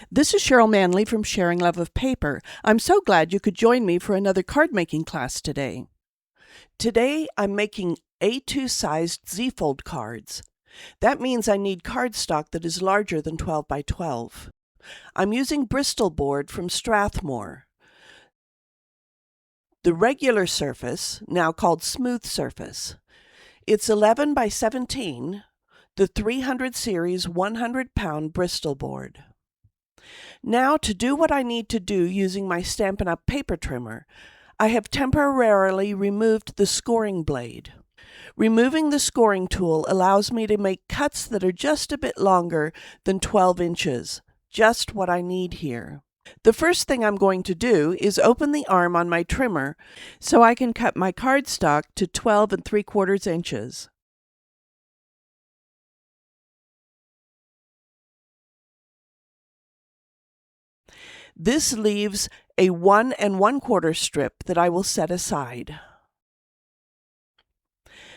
This is Cheryl Manley from Sharing Love of Paper. I'm so glad you could join me for another card making class today. Today I'm making A2 sized Z-fold cards. That means I need cardstock that is larger than 12 by 12. I'm using Bristol board from Strathmore. The regular surface, now called smooth surface. It's 11 by 17, the 300 series 100-pound Bristol board. Now to do what I need to do using my Stampin' Up! Paper trimmer, I have temporarily removed the scoring blade. Removing the scoring tool allows me to make cuts that are just a bit longer than 12 inches, just what I need here. The first thing I'm going to do is open the arm on my trimmer so I can cut my cardstock to 12 3/4 inches. This leaves a 1 1/4 strip that I will set aside.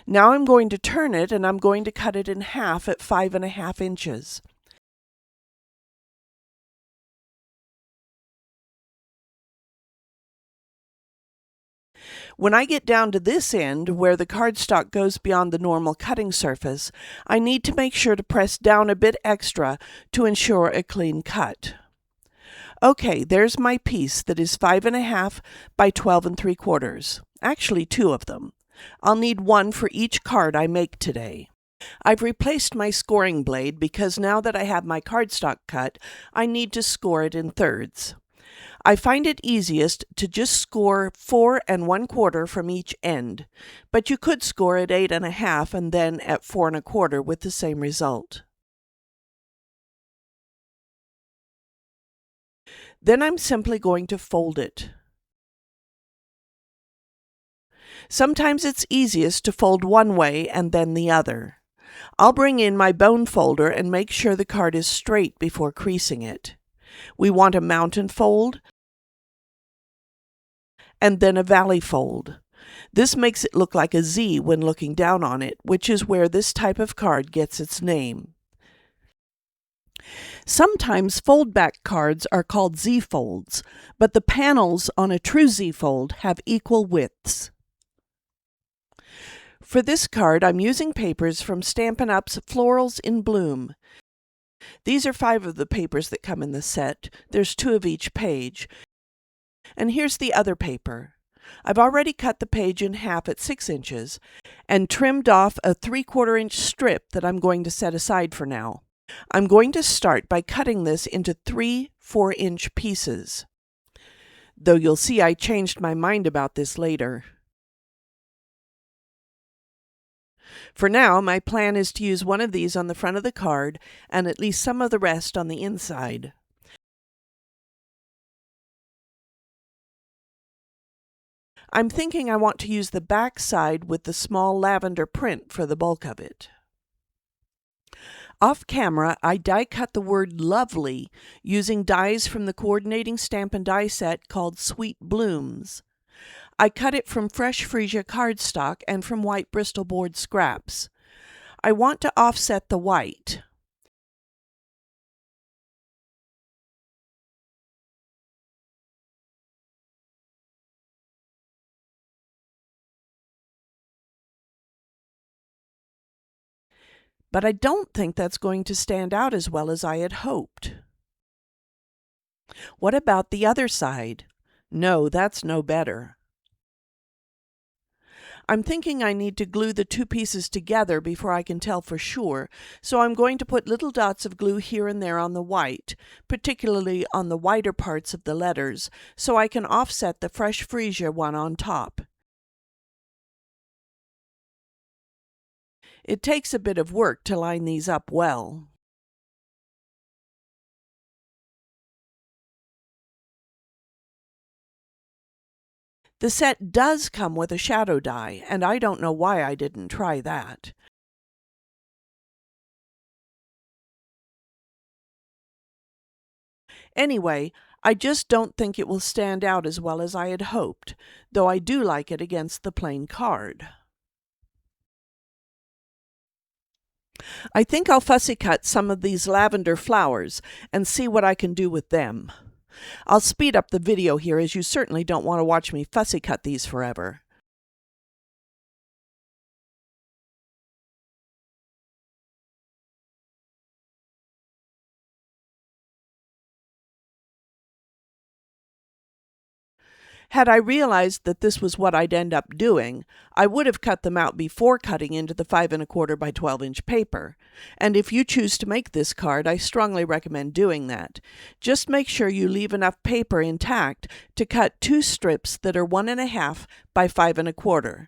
Now I'm going to turn it and I'm going to cut it in half at 5 1/2 inches. When I get down to this end, where the cardstock goes beyond the normal cutting surface, I need to make sure to press down a bit extra to ensure a clean cut. Okay, there's my piece that is 5 1/2 by 12 3/4. Actually, 2 of them. I'll need one for each card I make today. I've replaced my scoring blade because now that I have my cardstock cut, I need to score it in thirds. I find it easiest to just score 4 1/4 from each end, but you could score at 8 1/2 and then at 4 1/4 with the same result. Then I'm simply going to fold it. Sometimes it's easiest to fold one way and then the other. I'll bring in my bone folder and make sure the card is straight before creasing it. We want a mountain fold and then a valley fold. This makes it look like a Z when looking down on it, which is where this type of card gets its name. Sometimes fold-back cards are called Z-folds, but the panels on a true Z-fold have equal widths. For this card, I'm using papers from Stampin' Up's Florals in Bloom. These are 5 of the papers that come in the set. There's 2 of each page. And here's the other paper. I've already cut the page in half at 6 inches and trimmed off a 3/4 inch strip that I'm going to set aside for now. I'm going to start by cutting this into 3 4-inch pieces, though you'll see I changed my mind about this later. For now, my plan is to use one of these on the front of the card and at least some of the rest on the inside. I'm thinking I want to use the back side with the small lavender print for the bulk of it. Off camera, I die cut the word lovely using dies from the coordinating Stampin' Die set called Sweet Blooms. I cut it from fresh freesia cardstock and from white Bristol board scraps. I want to offset the white. But I don't think that's going to stand out as well as I had hoped. What about the other side? No, that's no better. I'm thinking I need to glue the 2 pieces together before I can tell for sure, so I'm going to put little dots of glue here and there on the white, particularly on the whiter parts of the letters, so I can offset the fresh freesia one on top. It takes a bit of work to line these up well. The set does come with a shadow die, and I don't know why I didn't try that. Anyway, I just don't think it will stand out as well as I had hoped, though I do like it against the plain card. I think I'll fussy cut some of these lavender flowers and see what I can do with them. I'll speed up the video here as you certainly don't want to watch me fussy cut these forever. Had I realized that this was what I'd end up doing, I would have cut them out before cutting into the 5 1/4 by 12-inch paper. And if you choose to make this card, I strongly recommend doing that. Just make sure you leave enough paper intact to cut 2 strips that are 1 1/2 by 5 1/4.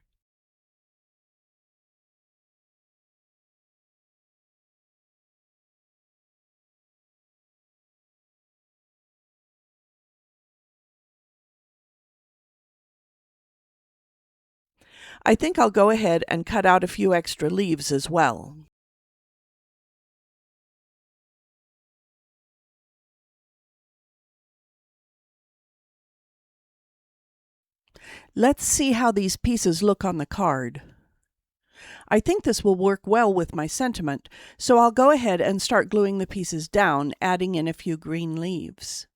I think I'll go ahead and cut out a few extra leaves as well. Let's see how these pieces look on the card. I think this will work well with my sentiment, so I'll go ahead and start gluing the pieces down, adding in a few green leaves.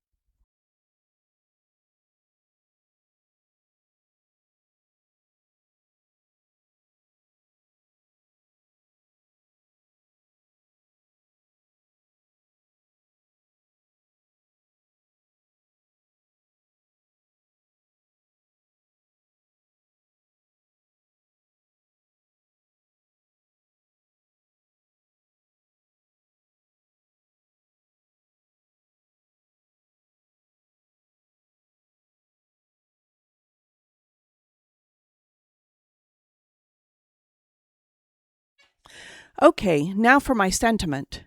Okay, now for my sentiment.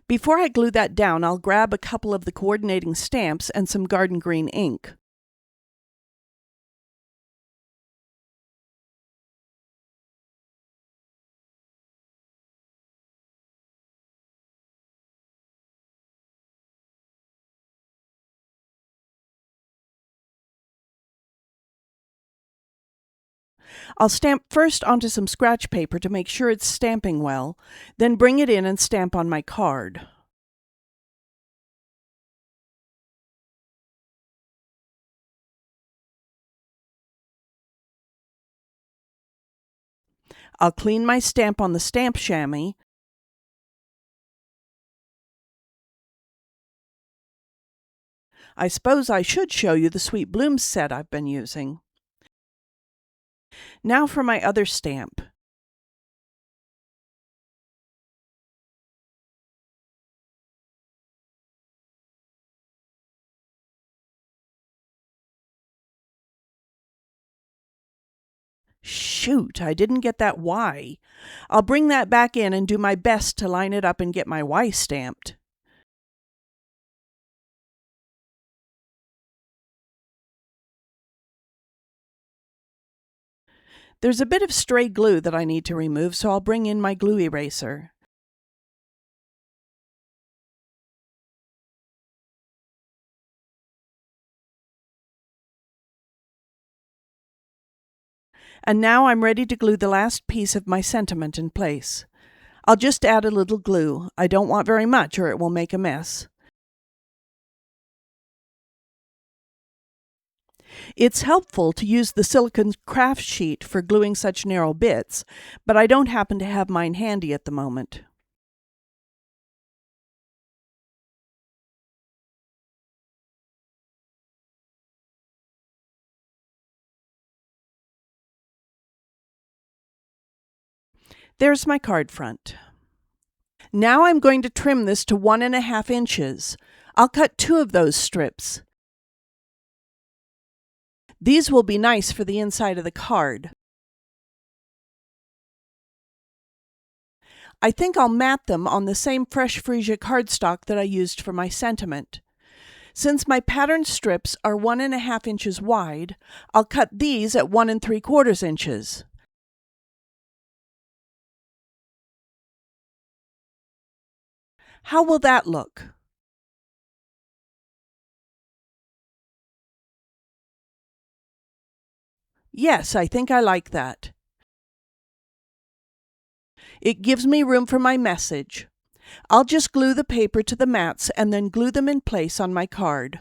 Before I glue that down, I'll grab a couple of the coordinating stamps and some garden green ink. I'll stamp first onto some scratch paper to make sure it's stamping well, then bring it in and stamp on my card. I'll clean my stamp on the stamp chamois. I suppose I should show you the Sweet Blooms set I've been using. Now for my other stamp. Shoot, I didn't get that Y. I'll bring that back in and do my best to line it up and get my Y stamped. There's a bit of stray glue that I need to remove, so I'll bring in my glue eraser. And now I'm ready to glue the last piece of my sentiment in place. I'll just add a little glue. I don't want very much or it will make a mess. It's helpful to use the silicone craft sheet for gluing such narrow bits, but I don't happen to have mine handy at the moment. There's my card front. Now I'm going to trim this to 1 1/2 inches. I'll cut 2 of those strips. These will be nice for the inside of the card. I think I'll mat them on the same fresh freesia cardstock that I used for my sentiment. Since my pattern strips are 1 1/2 inches wide, I'll cut these at 1 3/4 inches. How will that look? Yes, I think I like that. It gives me room for my message. I'll just glue the paper to the mats and then glue them in place on my card.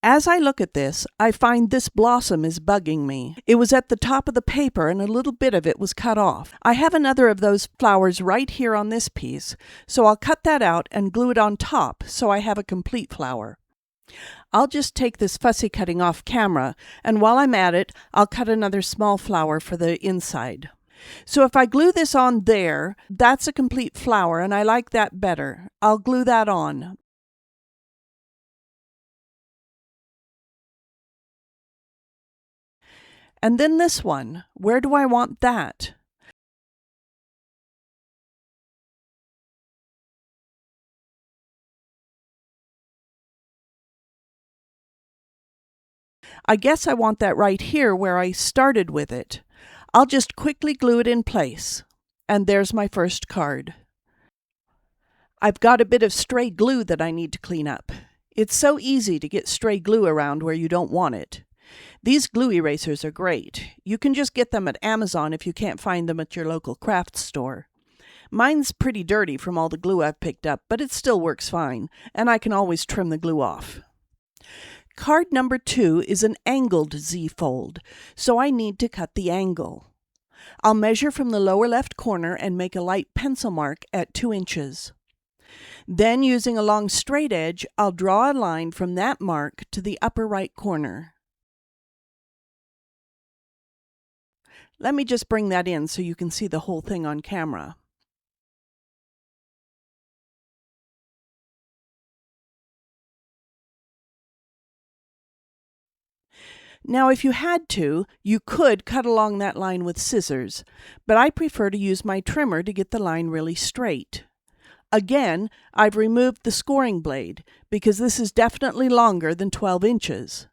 As I look at this, I find this blossom is bugging me. It was at the top of the paper and a little bit of it was cut off. I have another of those flowers right here on this piece, so I'll cut that out and glue it on top so I have a complete flower. I'll just take this fussy cutting off camera, and while I'm at it, I'll cut another small flower for the inside. So if I glue this on there, that's a complete flower, and I like that better. I'll glue that on. And then this one, where do I want that? I guess I want that right here where I started with it. I'll just quickly glue it in place. And there's my first card. I've got a bit of stray glue that I need to clean up. It's so easy to get stray glue around where you don't want it. These glue erasers are great. You can just get them at Amazon if you can't find them at your local craft store. Mine's pretty dirty from all the glue I've picked up, but it still works fine, and I can always trim the glue off. Card number 2 is an angled Z-fold, so I need to cut the angle. I'll measure from the lower left corner and make a light pencil mark at 2 inches. Then, using a long straight edge, I'll draw a line from that mark to the upper right corner. Let me just bring that in so you can see the whole thing on camera. Now, if you had to, you could cut along that line with scissors, but I prefer to use my trimmer to get the line really straight. Again, I've removed the scoring blade because this is definitely longer than 12 inches.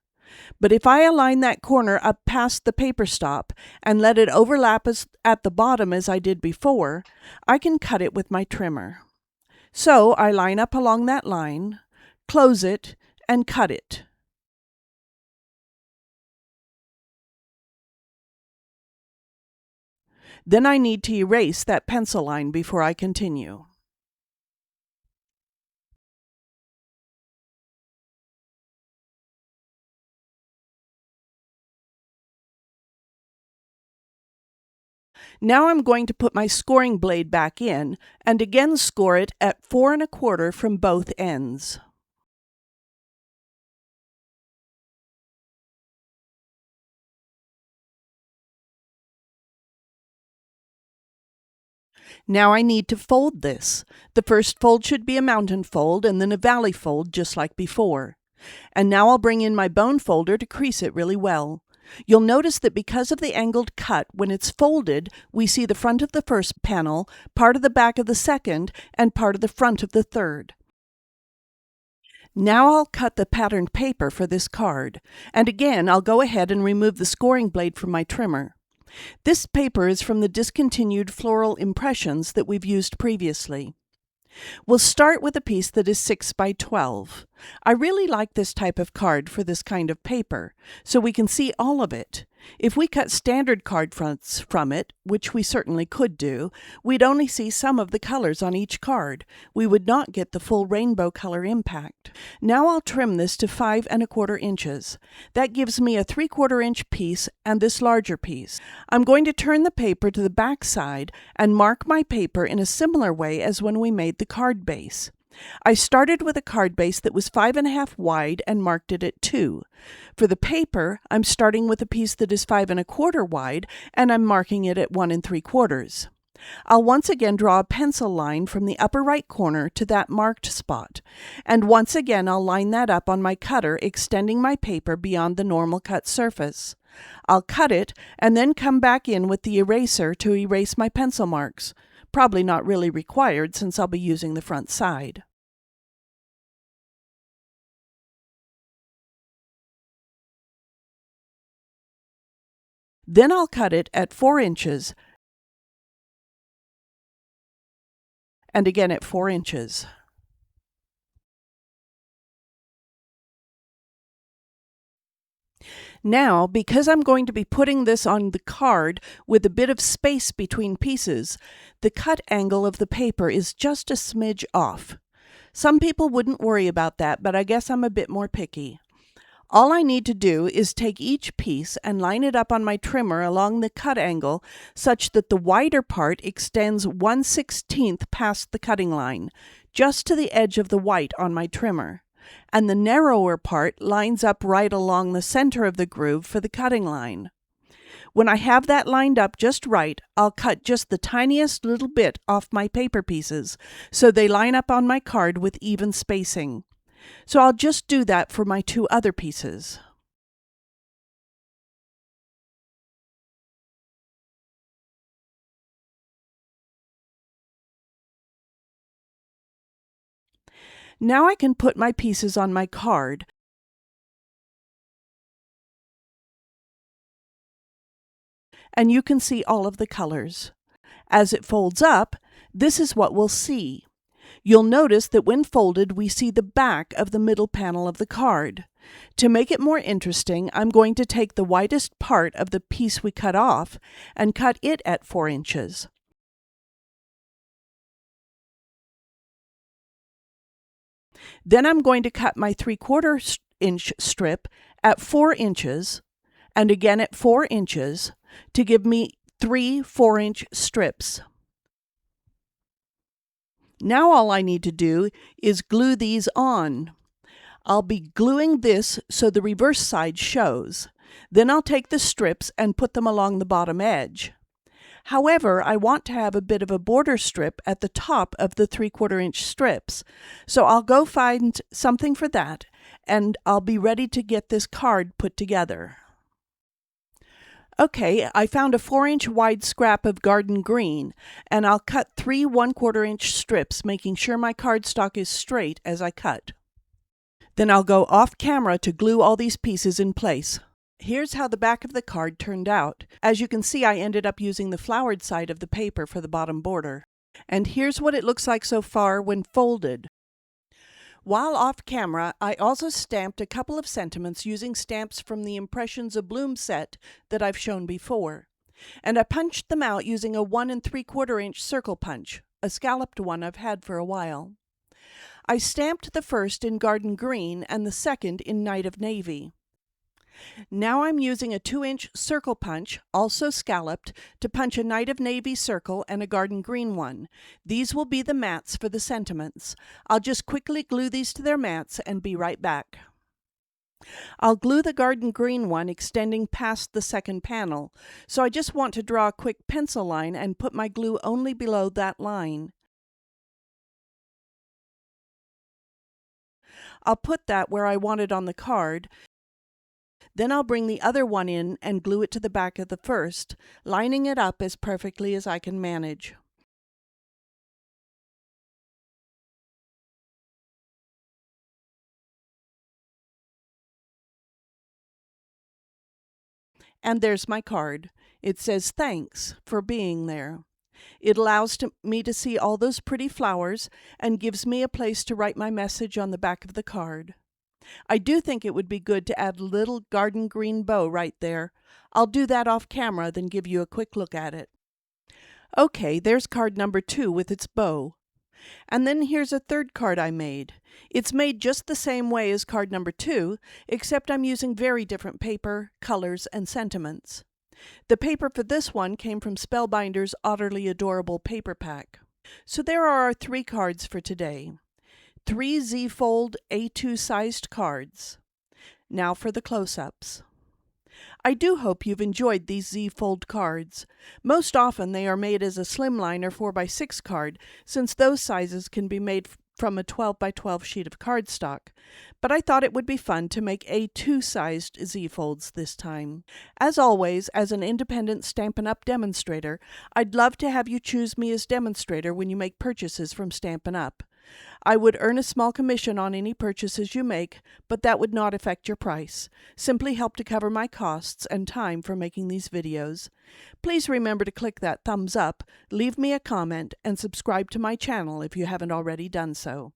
But if I align that corner up past the paper stop and let it overlap at the bottom as I did before, I can cut it with my trimmer. So I line up along that line, close it, and cut it. Then I need to erase that pencil line before I continue. Now I'm going to put my scoring blade back in and again score it at 4 1/4 from both ends. Now I need to fold this. The first fold should be a mountain fold and then a valley fold just like before. And now I'll bring in my bone folder to crease it really well. You'll notice that because of the angled cut, when it's folded, we see the front of the first panel, part of the back of the second, and part of the front of the third. Now I'll cut the patterned paper for this card, and again I'll go ahead and remove the scoring blade from my trimmer. This paper is from the discontinued floral impressions that we've used previously. We'll start with a piece that is 6 by 12. I really like this type of card for this kind of paper, so we can see all of it. If we cut standard card fronts from it, which we certainly could do, we'd only see some of the colors on each card. We would not get the full rainbow color impact. Now I'll trim this to 5 1/4 inches. That gives me a 3/4 inch piece and this larger piece. I'm going to turn the paper to the back side and mark my paper in a similar way as when we made the card base. I started with a card base that was 5 1/2 wide and marked it at 2. For the paper, I'm starting with a piece that is 5 1/4 wide and I'm marking it at 1 3/4. I'll once again draw a pencil line from the upper right corner to that marked spot, and once again I'll line that up on my cutter, extending my paper beyond the normal cut surface. I'll cut it and then come back in with the eraser to erase my pencil marks. Probably not really required since I'll be using the front side. Then I'll cut it at 4 inches and again at 4 inches. Now, because I'm going to be putting this on the card with a bit of space between pieces, the cut angle of the paper is just a smidge off. Some people wouldn't worry about that, but I guess I'm a bit more picky. All I need to do is take each piece and line it up on my trimmer along the cut angle such that the wider part extends 1/16 past the cutting line, just to the edge of the white on my trimmer, and the narrower part lines up right along the center of the groove for the cutting line. When I have that lined up just right, I'll cut just the tiniest little bit off my paper pieces so they line up on my card with even spacing. So I'll just do that for my 2 other pieces. Now I can put my pieces on my card, and you can see all of the colors. As it folds up, this is what we'll see. You'll notice that when folded, we see the back of the middle panel of the card. To make it more interesting, I'm going to take the widest part of the piece we cut off and cut it at 4 inches. Then I'm going to cut my 3/4 inch strip at 4 inches and again at 4 inches to give me 3 4-inch strips. Now all I need to do is glue these on. I'll be gluing this so the reverse side shows. Then I'll take the strips and put them along the bottom edge. However, I want to have a bit of a border strip at the top of the 3/4 inch strips, so I'll go find something for that, and I'll be ready to get this card put together. Okay, I found a 4-inch wide scrap of garden green, and I'll cut 3 1/4 inch strips, making sure my cardstock is straight as I cut. Then I'll go off camera to glue all these pieces in place. Here's how the back of the card turned out. As you can see, I ended up using the flowered side of the paper for the bottom border. And here's what it looks like so far when folded. While off camera, I also stamped a couple of sentiments using stamps from the Impressions of Bloom set that I've shown before. And I punched them out using a 1 3/4 inch circle punch, a scalloped one I've had for a while. I stamped the first in garden green and the second in night of navy. Now I'm using a 2-inch circle punch, also scalloped, to punch a night of navy circle and a garden green one. These will be the mats for the sentiments. I'll just quickly glue these to their mats and be right back. I'll glue the garden green one extending past the second panel, so I just want to draw a quick pencil line and put my glue only below that line. I'll put that where I want it on the card. Then I'll bring the other one in and glue it to the back of the first, lining it up as perfectly as I can manage. And there's my card. It says thanks for being there. It allows me to see all those pretty flowers and gives me a place to write my message on the back of the card. I do think it would be good to add a little garden green bow right there. I'll do that off camera, then give you a quick look at it. Okay, there's card number 2 with its bow. And then here's a third card I made. It's made just the same way as card number 2, except I'm using very different paper, colors, and sentiments. The paper for this one came from Spellbinder's Utterly Adorable paper pack. So there are our 3 cards for today. 3 Z-fold A2 sized cards. Now for the close-ups. I do hope you've enjoyed these Z-fold cards. Most often they are made as a slimliner 4x6 card, since those sizes can be made from a 12x12 sheet of cardstock. But I thought it would be fun to make A2 sized Z-folds this time. As always, as an independent Stampin' Up! Demonstrator, I'd love to have you choose me as demonstrator when you make purchases from Stampin' Up! I would earn a small commission on any purchases you make, but that would not affect your price. Simply help to cover my costs and time for making these videos. Please remember to click that thumbs up, leave me a comment, and subscribe to my channel if you haven't already done so.